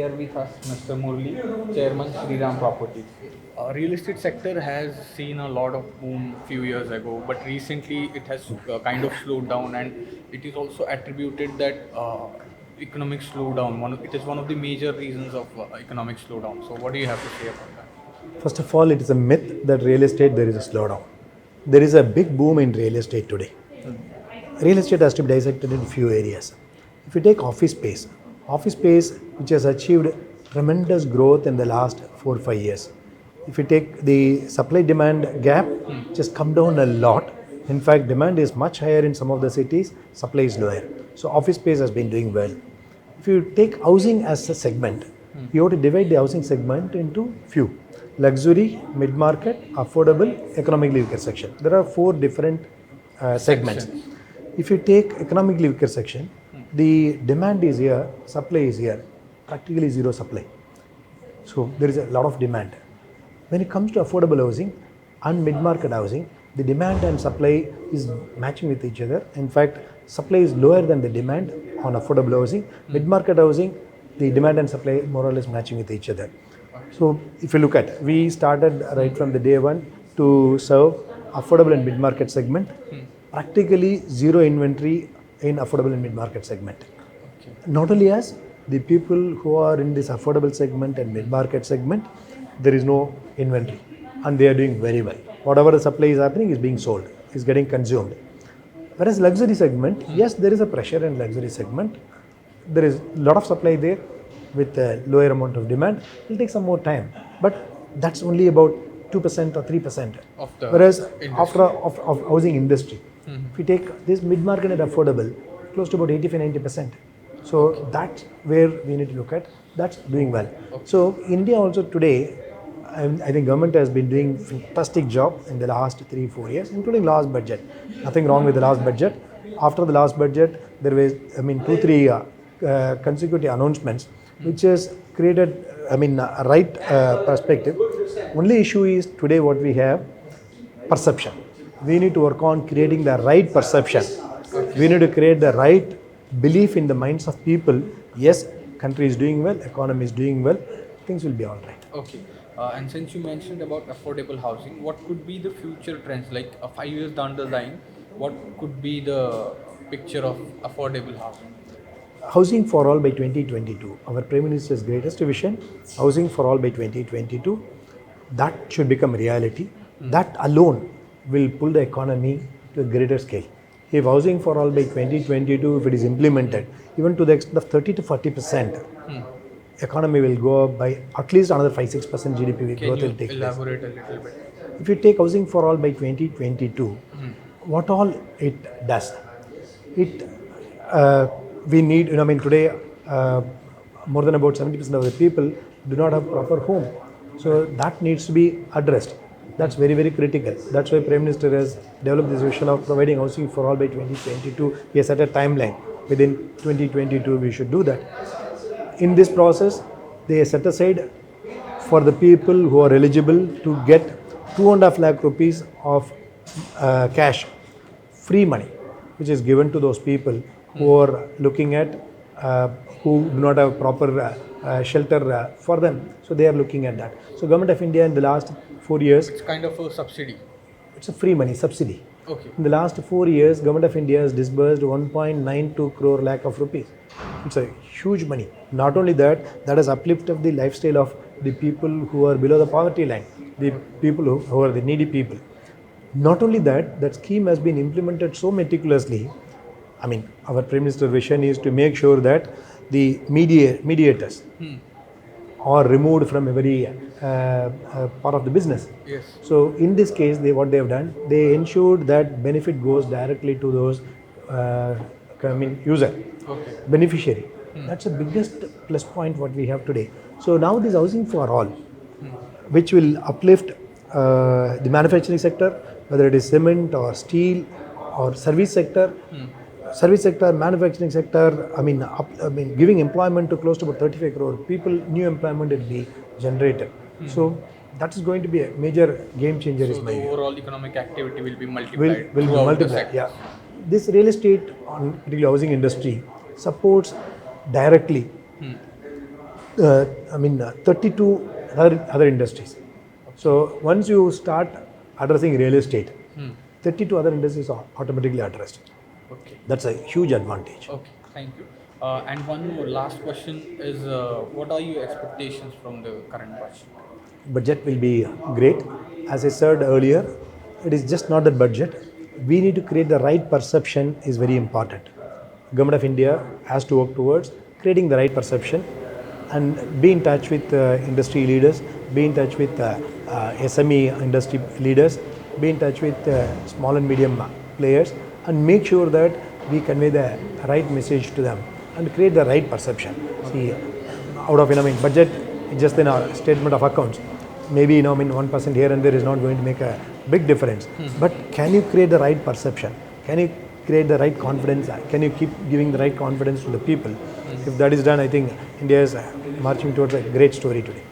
here with us Mr. Murli, Chairman Sriram Properties. Real estate sector has seen a lot of boom few years ago, but recently it has kind of slowed down, and it is also attributed that economic slowdown. It is one of the major reasons of economic slowdown. So, what do you have to say about that? First of all, it is a myth that real estate there is a slowdown. There is a big boom in real estate today. Real estate has to be dissected in few areas. If you take office space which has achieved tremendous growth in the last 4 or 5 years. If you take the supply demand gap, which has come down a lot. In fact, demand is much higher in some of the cities, supply is lower. So office space has been doing well. If you take housing as a segment, you have to divide the housing segment into few: luxury, mid-market, affordable, economically weaker section. There are 4 different segments. If you take economically weaker section, the demand is here, supply is here, practically zero supply. So there is a lot of demand. When it comes to affordable housing and mid-market housing, the demand and supply is matching with each other. In fact, supply is lower than the demand on affordable housing. Mid-market housing, the demand and supply more or less matching with each other. So if you look at, we started right from the day one to serve affordable and mid-market segment. Practically zero inventory in affordable and mid-market segment. Okay. Not only us, the people who are in this affordable segment and mid-market segment, there is no inventory and they are doing very well. Whatever the supply is happening is being sold, is getting consumed. Whereas luxury segment, yes, there is a pressure in luxury segment. There is a lot of supply there with a lower amount of demand. It will take some more time, but that's only about 2% or 3% of the whereas industry. of housing industry. If you take this mid-market and affordable, close to about 85-90%. So that's where we need to look at. That's doing well. So India also today, I think government has been doing fantastic job in the last 3-4 years, including last budget. Nothing wrong with the last budget. After the last budget, there was 2-3 consecutive announcements, which has created a right perspective. Only issue is today what we have, perception. We need to work on creating the right perception. We need to create the right belief in the minds of people. Yes, country is doing well, economy is doing well, things will be all right. Okay. And since you mentioned about affordable housing, what could be the future trends? Like 5 years down the line, what could be the picture of affordable housing? Housing for all by 2022. Our Prime Minister's greatest vision, housing for all by 2022. That should become reality. That alone will pull the economy to a greater scale. If housing for all by 2022, if it is implemented, even to the extent of 30-40%, economy will go up by at least another 5-6% GDP growth will take place. Elaborate a little bit? If you take housing for all by 2022, what all it does? It we need, today more than about 70% of the people do not have proper home. So that needs to be addressed. That's very, very critical. That's why Prime Minister has developed this vision of providing housing for all by 2022. He has set a timeline. Within 2022, we should do that. In this process, they set aside for the people who are eligible to get 2.5 lakh rupees of cash, free money, which is given to those people who are looking at, who do not have proper shelter for them. So they are looking at that. So Government of India in the last 4 years. It's kind of a subsidy. It's a free money, subsidy. Okay. In the last 4 years, Government of India has disbursed 1.92 crore lakh of rupees. It's a huge money. Not only that, that has uplifted the lifestyle of the people who are below the poverty line, the people who are the needy people. Not only that, that scheme has been implemented so meticulously. Our Prime Minister's vision is to make sure that the mediators are removed from every part of the business. Yes. So in this case, what they have done, they ensured that benefit goes directly to those user, beneficiary. That's the biggest plus point what we have today. So now this housing for all, which will uplift the manufacturing sector, whether it is cement or steel or service sector. Service sector, manufacturing sector, giving employment to close to about 35 crore people, new employment will be generated. So that is going to be a major game changer. So is my the view. overall economic activity will be multiplied. Will be throughout the multiplied. sector. Yeah, this real estate, particularly housing industry, supports directly 32 other industries. So once you start addressing real estate, 32 other industries are automatically addressed. Okay. That's a huge advantage. Okay, thank you. And one more last question is, what are your expectations from the current budget? Budget will be great. As I said earlier, it is just not that budget. We need to create the right perception is very important. Government of India has to work towards creating the right perception and be in touch with industry leaders, be in touch with SME industry leaders, be in touch with small and medium players, and make sure that we convey the right message to them and create the right perception. See, out of budget is just in a statement of accounts. Maybe 1% here and there is not going to make a big difference. But can you create the right perception? Can you create the right confidence? Can you keep giving the right confidence to the people? If that is done, I think India is marching towards a great story today.